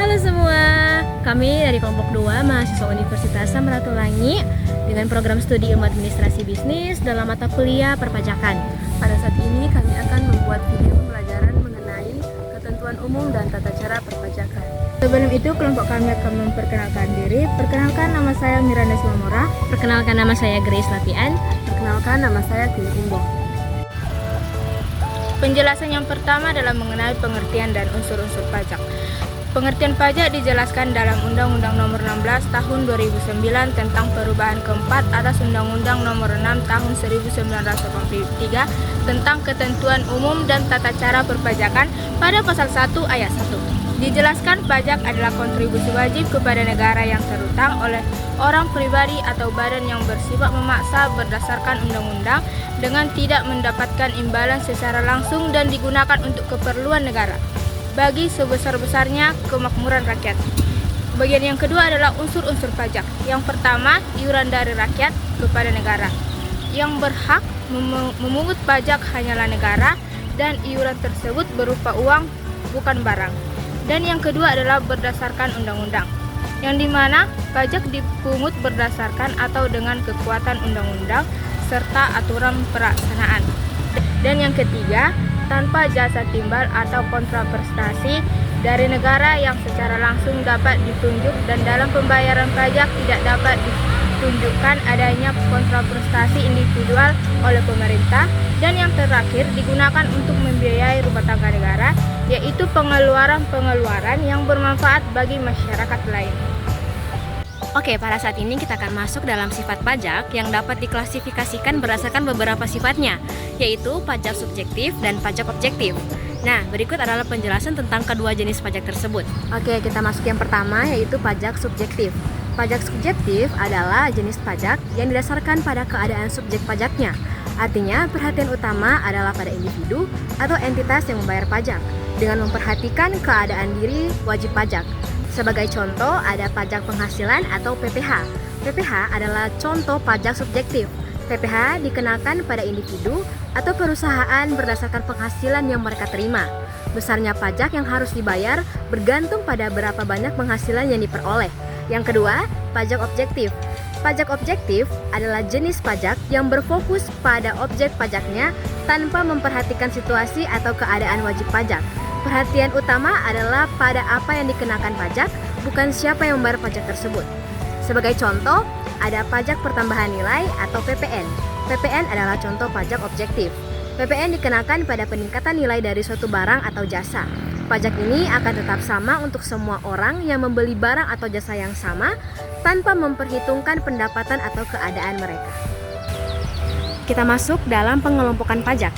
Halo semua, kami dari kelompok 2 mahasiswa Universitas Samratulangi dengan program studi ilmu administrasi bisnis dalam mata kuliah perpajakan. Pada saat ini kami akan membuat video pembelajaran mengenai ketentuan umum dan tata cara perpajakan. Sebelum itu, kelompok kami akan memperkenalkan diri. Perkenalkan, nama saya Miranda Silmora. Perkenalkan, nama saya Grace Lapian. Perkenalkan, nama saya Kini Umbo. Penjelasan yang pertama adalah mengenai pengertian dan unsur-unsur pajak. Pengertian pajak dijelaskan dalam Undang-Undang Nomor 16 Tahun 2009 tentang perubahan keempat atas Undang-Undang Nomor 6 Tahun 1983 tentang ketentuan umum dan tata cara perpajakan pada pasal 1 ayat 1. Dijelaskan pajak adalah kontribusi wajib kepada negara yang terutang oleh orang pribadi atau badan yang bersifat memaksa berdasarkan undang-undang dengan tidak mendapatkan imbalan secara langsung dan digunakan untuk keperluan negara bagi sebesar-besarnya kemakmuran rakyat. Bagian yang kedua adalah unsur-unsur pajak. Yang pertama, iuran dari rakyat kepada negara. Yang berhak memungut pajak hanyalah negara dan iuran tersebut berupa uang, bukan barang. Dan yang kedua adalah berdasarkan undang-undang, yang dimana pajak dipungut berdasarkan atau dengan kekuatan undang-undang serta aturan pelaksanaan. Dan yang ketiga, tanpa jasa timbal atau kontraprestasi dari negara yang secara langsung dapat ditunjuk, dan dalam pembayaran pajak tidak dapat ditunjukkan adanya kontraprestasi individual oleh pemerintah. Dan yang terakhir, digunakan untuk membiayai rumah tangga negara, yaitu pengeluaran-pengeluaran yang bermanfaat bagi masyarakat lain. Oke, pada saat ini kita akan masuk dalam sifat pajak yang dapat diklasifikasikan berdasarkan beberapa sifatnya, yaitu pajak subjektif dan pajak objektif. Nah, berikut adalah penjelasan tentang kedua jenis pajak tersebut. Oke, kita masuk yang pertama, yaitu pajak subjektif. Pajak subjektif adalah jenis pajak yang didasarkan pada keadaan subjek pajaknya. Artinya, perhatian utama adalah pada individu atau entitas yang membayar pajak dengan memperhatikan keadaan diri wajib pajak. Sebagai contoh, ada pajak penghasilan atau PPh. PPh adalah contoh pajak subjektif. PPh dikenakan pada individu atau perusahaan berdasarkan penghasilan yang mereka terima. Besarnya pajak yang harus dibayar bergantung pada berapa banyak penghasilan yang diperoleh. Yang kedua, pajak objektif. Pajak objektif adalah jenis pajak yang berfokus pada objek pajaknya tanpa memperhatikan situasi atau keadaan wajib pajak. Perhatian utama adalah pada apa yang dikenakan pajak, bukan siapa yang membayar pajak tersebut. Sebagai contoh, ada pajak pertambahan nilai atau PPN. PPN adalah contoh pajak objektif. PPN dikenakan pada peningkatan nilai dari suatu barang atau jasa. Pajak ini akan tetap sama untuk semua orang yang membeli barang atau jasa yang sama tanpa memperhitungkan pendapatan atau keadaan mereka. Kita masuk dalam pengelompokan pajak.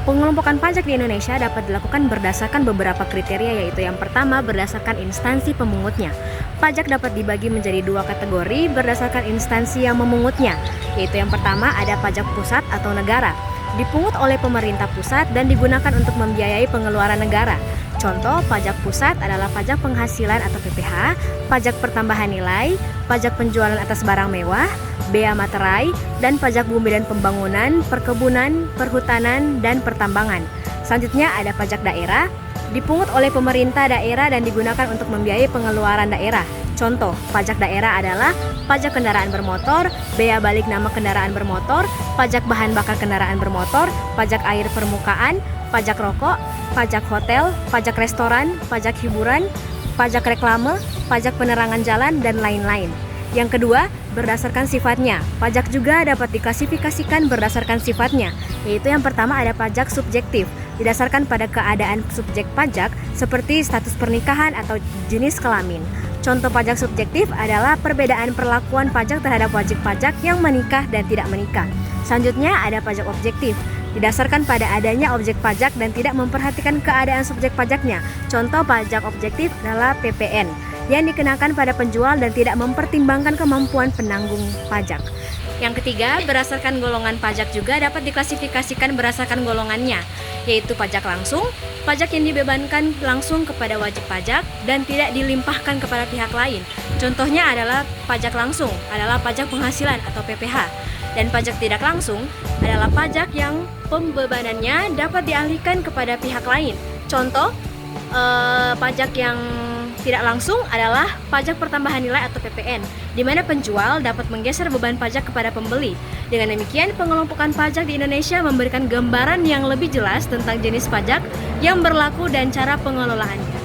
Pengelompokan pajak di Indonesia dapat dilakukan berdasarkan beberapa kriteria, yaitu yang pertama berdasarkan instansi pemungutnya. Pajak dapat dibagi menjadi dua kategori berdasarkan instansi yang memungutnya, yaitu yang pertama ada pajak pusat atau negara, dipungut oleh pemerintah pusat dan digunakan untuk membiayai pengeluaran negara. Contoh pajak pusat adalah pajak penghasilan atau PPh, pajak pertambahan nilai, pajak penjualan atas barang mewah, bea materai, dan pajak bumi dan pembangunan, perkebunan, perhutanan, dan pertambangan. Selanjutnya ada pajak daerah, dipungut oleh pemerintah daerah dan digunakan untuk membiayai pengeluaran daerah. Contoh, pajak daerah adalah pajak kendaraan bermotor, bea balik nama kendaraan bermotor, pajak bahan bakar kendaraan bermotor, pajak air permukaan, pajak rokok, pajak hotel, pajak restoran, pajak hiburan, pajak reklame, pajak penerangan jalan, dan lain-lain. Yang kedua, berdasarkan sifatnya. Pajak juga dapat diklasifikasikan berdasarkan sifatnya, yaitu yang pertama ada pajak subjektif, didasarkan pada keadaan subjek pajak seperti status pernikahan atau jenis kelamin. Contoh pajak subjektif adalah perbedaan perlakuan pajak terhadap wajib pajak yang menikah dan tidak menikah. Selanjutnya ada pajak objektif, didasarkan pada adanya objek pajak dan tidak memperhatikan keadaan subjek pajaknya. Contoh pajak objektif adalah PPN, yang dikenakan pada penjual dan tidak mempertimbangkan kemampuan penanggung pajak. Yang ketiga, berdasarkan golongan pajak juga dapat diklasifikasikan berdasarkan golongannya, yaitu pajak langsung, pajak yang dibebankan langsung kepada wajib pajak dan tidak dilimpahkan kepada pihak lain. Contohnya adalah pajak langsung adalah pajak penghasilan atau PPh, dan pajak tidak langsung adalah pajak yang pembebanannya dapat dialihkan kepada pihak lain. Contoh pajak yang tidak langsung adalah pajak pertambahan nilai atau PPN, di mana penjual dapat menggeser beban pajak kepada pembeli. Dengan demikian, pengelompokan pajak di Indonesia memberikan gambaran yang lebih jelas tentang jenis pajak yang berlaku dan cara pengelolaannya.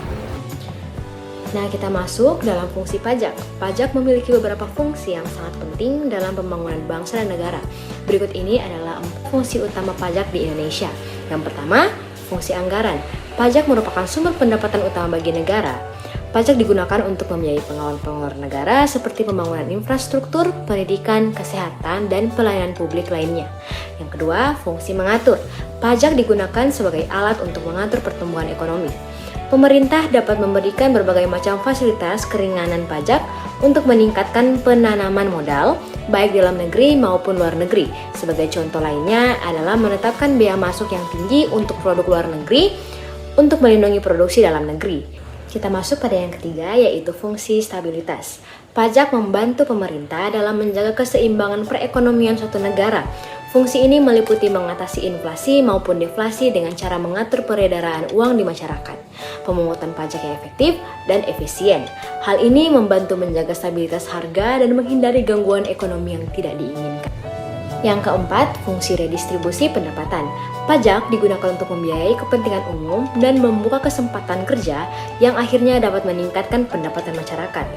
Nah, kita masuk dalam fungsi pajak. Pajak memiliki beberapa fungsi yang sangat penting dalam pembangunan bangsa dan negara. Berikut ini adalah 4 fungsi utama pajak di Indonesia. Yang pertama, fungsi anggaran. Pajak merupakan sumber pendapatan utama bagi negara. Pajak digunakan untuk membiayai pengeluaran negara seperti pembangunan infrastruktur, pendidikan, kesehatan, dan pelayanan publik lainnya. Yang kedua, fungsi mengatur. Pajak digunakan sebagai alat untuk mengatur pertumbuhan ekonomi. Pemerintah dapat memberikan berbagai macam fasilitas keringanan pajak untuk meningkatkan penanaman modal, baik dalam negeri maupun luar negeri. Sebagai contoh lainnya adalah menetapkan bea masuk yang tinggi untuk produk luar negeri untuk melindungi produksi dalam negeri. Kita masuk pada yang ketiga, yaitu fungsi stabilitas. Pajak membantu pemerintah dalam menjaga keseimbangan perekonomian suatu negara. Fungsi ini meliputi mengatasi inflasi maupun deflasi dengan cara mengatur peredaran uang di masyarakat, pemungutan pajak yang efektif dan efisien. Hal ini membantu menjaga stabilitas harga dan menghindari gangguan ekonomi yang tidak diinginkan. Yang keempat, fungsi redistribusi pendapatan. Pajak digunakan untuk membiayai kepentingan umum dan membuka kesempatan kerja yang akhirnya dapat meningkatkan pendapatan masyarakat.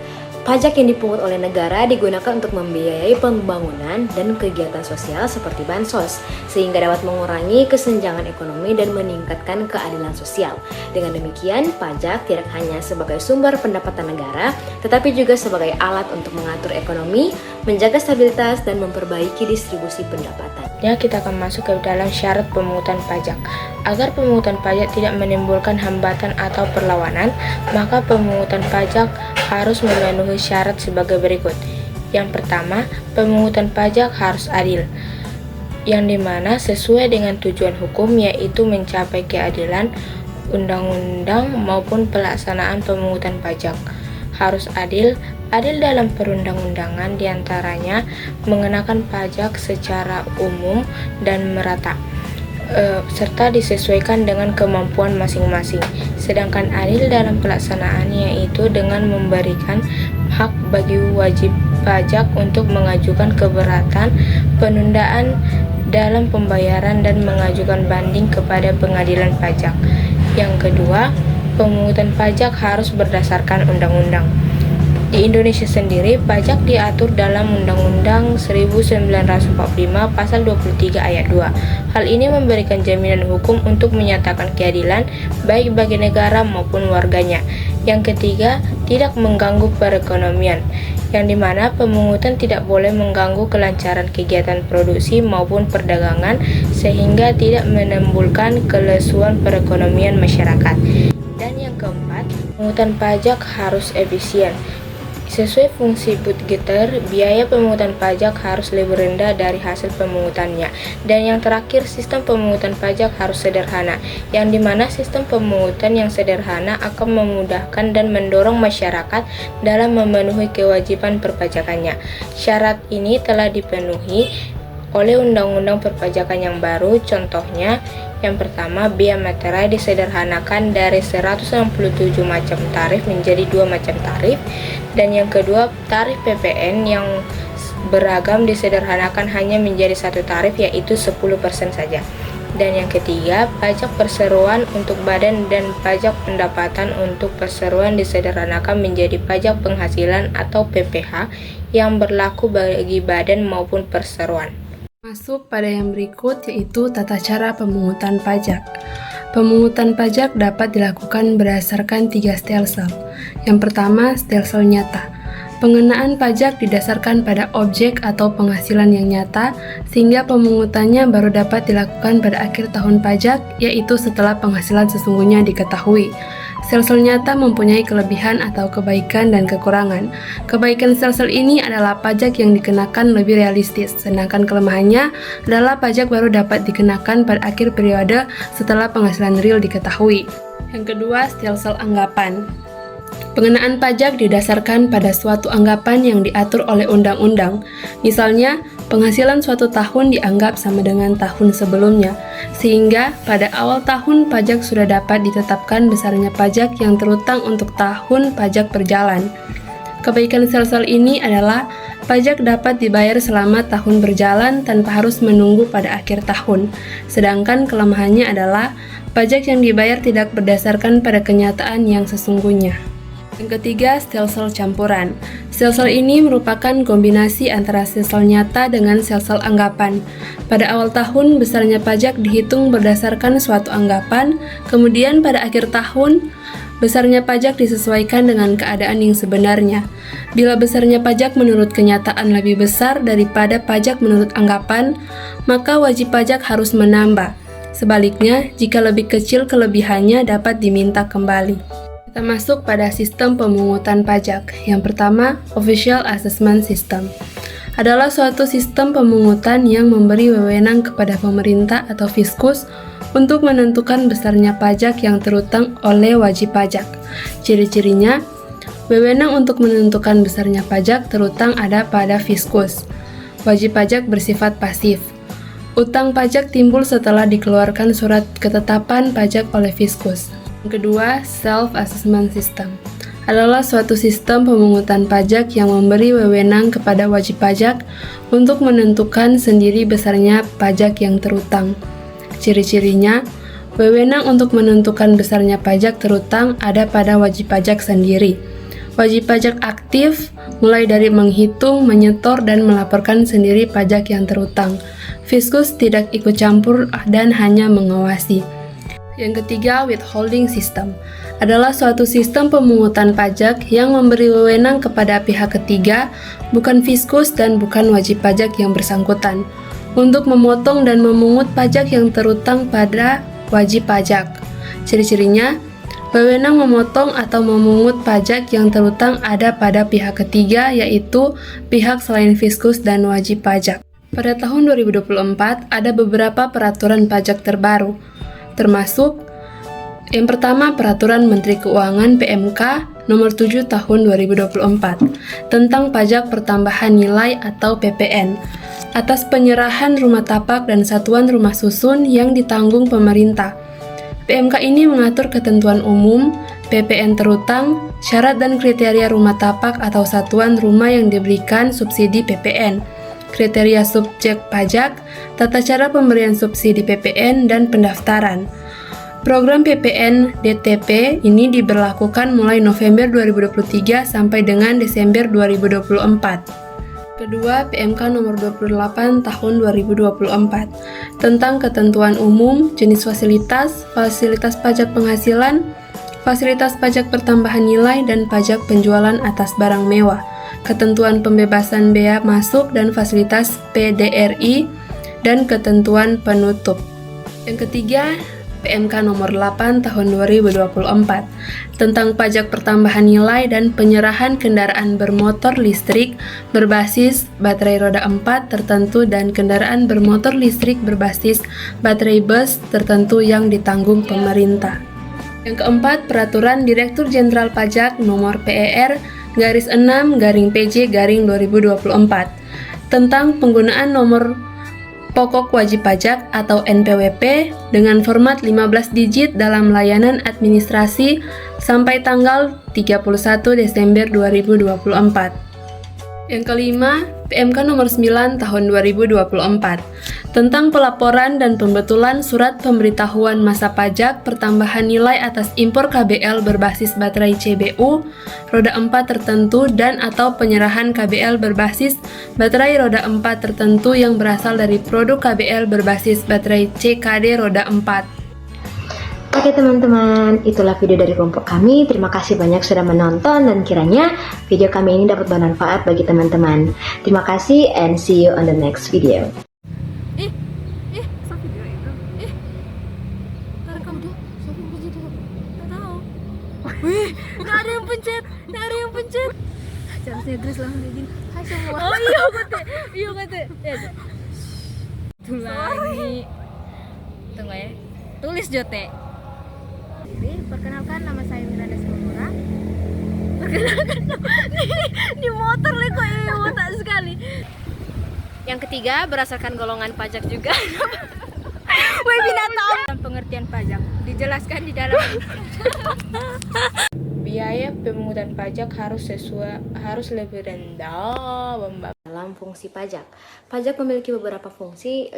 Pajak yang dipungut oleh negara digunakan untuk membiayai pembangunan dan kegiatan sosial seperti bansos, sehingga dapat mengurangi kesenjangan ekonomi dan meningkatkan keadilan sosial. Dengan demikian, pajak tidak hanya sebagai sumber pendapatan negara, tetapi juga sebagai alat untuk mengatur ekonomi, menjaga stabilitas, dan memperbaiki distribusi pendapatan. Ya, kita akan masuk ke dalam syarat pemungutan pajak. Agar pemungutan pajak tidak menimbulkan hambatan atau perlawanan, maka pemungutan pajak harus memenuhi syarat sebagai berikut. Yang pertama, pemungutan pajak harus adil, yang dimana sesuai dengan tujuan hukum, yaitu mencapai keadilan undang-undang maupun pelaksanaan pemungutan pajak. Harus adil dalam perundang-undangan, diantaranya mengenakan pajak secara umum dan merata, serta disesuaikan dengan kemampuan masing-masing. Sedangkan adil dalam pelaksanaannya yaitu dengan memberikan hak bagi wajib pajak untuk mengajukan keberatan, penundaan dalam pembayaran, dan mengajukan banding kepada pengadilan pajak. Yang kedua, pemungutan pajak harus berdasarkan undang-undang. Di Indonesia sendiri, pajak diatur dalam Undang-Undang 1945 Pasal 23 Ayat 2. Hal ini memberikan jaminan hukum untuk menyatakan keadilan baik bagi negara maupun warganya. Yang ketiga, tidak mengganggu perekonomian, yang dimana pemungutan tidak boleh mengganggu kelancaran kegiatan produksi maupun perdagangan sehingga tidak menimbulkan kelesuan perekonomian masyarakat. Dan yang keempat, pemungutan pajak harus efisien. Sesuai fungsi budgeter, biaya pemungutan pajak harus lebih rendah dari hasil pemungutannya. Dan yang terakhir, sistem pemungutan pajak harus sederhana, yang dimana sistem pemungutan yang sederhana akan memudahkan dan mendorong masyarakat dalam memenuhi kewajiban perpajakannya. Syarat ini telah dipenuhi oleh Undang-Undang Perpajakan yang baru. Contohnya, yang pertama, biaya materai disederhanakan dari 167 macam tarif menjadi 2 macam tarif. Dan yang kedua, tarif PPN yang beragam disederhanakan hanya menjadi 1 tarif, yaitu 10% saja. Dan yang ketiga, pajak perseroan untuk badan dan pajak pendapatan untuk perseroan disederhanakan menjadi pajak penghasilan atau PPH yang berlaku bagi badan maupun perseroan. Masuk pada yang berikut, yaitu tata cara pemungutan pajak. Pemungutan pajak dapat dilakukan berdasarkan 3 stelsel. Yang pertama, stelsel nyata. Pengenaan pajak didasarkan pada objek atau penghasilan yang nyata, sehingga pemungutannya baru dapat dilakukan pada akhir tahun pajak, yaitu setelah penghasilan sesungguhnya diketahui. Stelsel nyata mempunyai kelebihan atau kebaikan dan kekurangan. Kebaikan stelsel ini adalah pajak yang dikenakan lebih realistis, sedangkan kelemahannya adalah pajak baru dapat dikenakan pada akhir periode setelah penghasilan real diketahui. Yang kedua, stelsel anggapan. Pengenaan pajak didasarkan pada suatu anggapan yang diatur oleh undang-undang. Misalnya, penghasilan suatu tahun dianggap sama dengan tahun sebelumnya, sehingga pada awal tahun pajak sudah dapat ditetapkan besarnya pajak yang terutang untuk tahun pajak berjalan. Kebaikan sel-sel ini adalah pajak dapat dibayar selama tahun berjalan tanpa harus menunggu pada akhir tahun. Sedangkan kelemahannya adalah pajak yang dibayar tidak berdasarkan pada kenyataan yang sesungguhnya. Yang ketiga, sel-sel campuran. Sel-sel ini merupakan kombinasi antara sel-sel nyata dengan sel-sel anggapan. Pada awal tahun, besarnya pajak dihitung berdasarkan suatu anggapan, kemudian pada akhir tahun, besarnya pajak disesuaikan dengan keadaan yang sebenarnya. Bila besarnya pajak menurut kenyataan lebih besar daripada pajak menurut anggapan, maka wajib pajak harus menambah. Sebaliknya, jika lebih kecil kelebihannya dapat diminta kembali. Kita masuk pada sistem pemungutan pajak. Yang pertama, Official Assessment System adalah suatu sistem pemungutan yang memberi wewenang kepada pemerintah atau fiskus untuk menentukan besarnya pajak yang terutang oleh wajib pajak. Ciri-cirinya, wewenang untuk menentukan besarnya pajak terutang ada pada fiskus. Wajib pajak bersifat pasif. Utang pajak timbul setelah dikeluarkan surat ketetapan pajak oleh fiskus. Yang kedua, Self-Assessment System adalah suatu sistem pemungutan pajak yang memberi wewenang kepada wajib pajak untuk menentukan sendiri besarnya pajak yang terutang. Ciri-cirinya, wewenang untuk menentukan besarnya pajak terutang ada pada wajib pajak sendiri. Wajib pajak aktif mulai dari menghitung, menyetor, dan melaporkan sendiri pajak yang terutang. Fiskus tidak ikut campur dan hanya mengawasi. Yang ketiga, Withholding System adalah suatu sistem pemungutan pajak yang memberi wewenang kepada pihak ketiga, bukan fiskus dan bukan wajib pajak yang bersangkutan, untuk memotong dan memungut pajak yang terutang pada wajib pajak. Ciri-cirinya, wewenang memotong atau memungut pajak yang terutang ada pada pihak ketiga, yaitu pihak selain fiskus dan wajib pajak. Pada tahun 2024, ada beberapa peraturan pajak terbaru, termasuk yang pertama, Peraturan Menteri Keuangan PMK Nomor 7 Tahun 2024 tentang pajak pertambahan nilai atau PPN atas penyerahan rumah tapak dan satuan rumah susun yang ditanggung pemerintah. PMK ini mengatur ketentuan umum, PPN terutang, syarat dan kriteria rumah tapak atau satuan rumah yang diberikan subsidi PPN, kriteria subjek pajak, tata cara pemberian subsidi PPN, dan pendaftaran. Program PPN DTP ini diberlakukan mulai November 2023 sampai dengan Desember 2024. Kedua, PMK nomor 28 tahun 2024 tentang ketentuan umum, jenis fasilitas, fasilitas pajak penghasilan, fasilitas pajak pertambahan nilai, dan pajak penjualan atas barang mewah, ketentuan pembebasan bea masuk dan fasilitas PDRI, dan ketentuan penutup. Yang ketiga, PMK nomor 8 tahun 2024 tentang pajak pertambahan nilai dan penyerahan kendaraan bermotor listrik berbasis baterai roda 4 tertentu dan kendaraan bermotor listrik berbasis baterai bus tertentu yang ditanggung pemerintah. Yang keempat, Peraturan Direktur Jenderal Pajak Nomor PER garis 6 garing PJ garing 2024 tentang penggunaan nomor pokok wajib pajak atau NPWP dengan format 15 digit dalam layanan administrasi sampai tanggal 31 Desember 2024. Yang kelima, PMK nomor 9 tahun 2024 tentang pelaporan dan pembetulan surat pemberitahuan masa pajak pertambahan nilai atas impor KBL berbasis baterai CBU roda 4 tertentu dan atau penyerahan KBL berbasis baterai roda 4 tertentu yang berasal dari produk KBL berbasis baterai CKD roda 4. Oke teman-teman, itulah video dari kelompok kami. Terima kasih banyak sudah menonton dan kiranya video kami ini dapat bermanfaat bagi teman-teman. Terima kasih and see you on the next video. Stop video itu. Rekam tuh. Siapa yang pencet itu? Nggak tahu. Wih, nggak ada yang pencet. Harusnya Grace langsung kayak gini. Hai semua. Oh iya kate. Tuh lagi. Tunggu ya. Tulis Jote. Perkenalkan, nama saya Miranda Silvura. Di motor nih kok ini otak sekali. Yang ketiga, berdasarkan golongan pajak juga. Wih binatang. Dalam pengertian pajak dijelaskan di dalam biaya pemungutan pajak harus lebih rendah. Dalam fungsi pajak, pajak memiliki beberapa fungsi.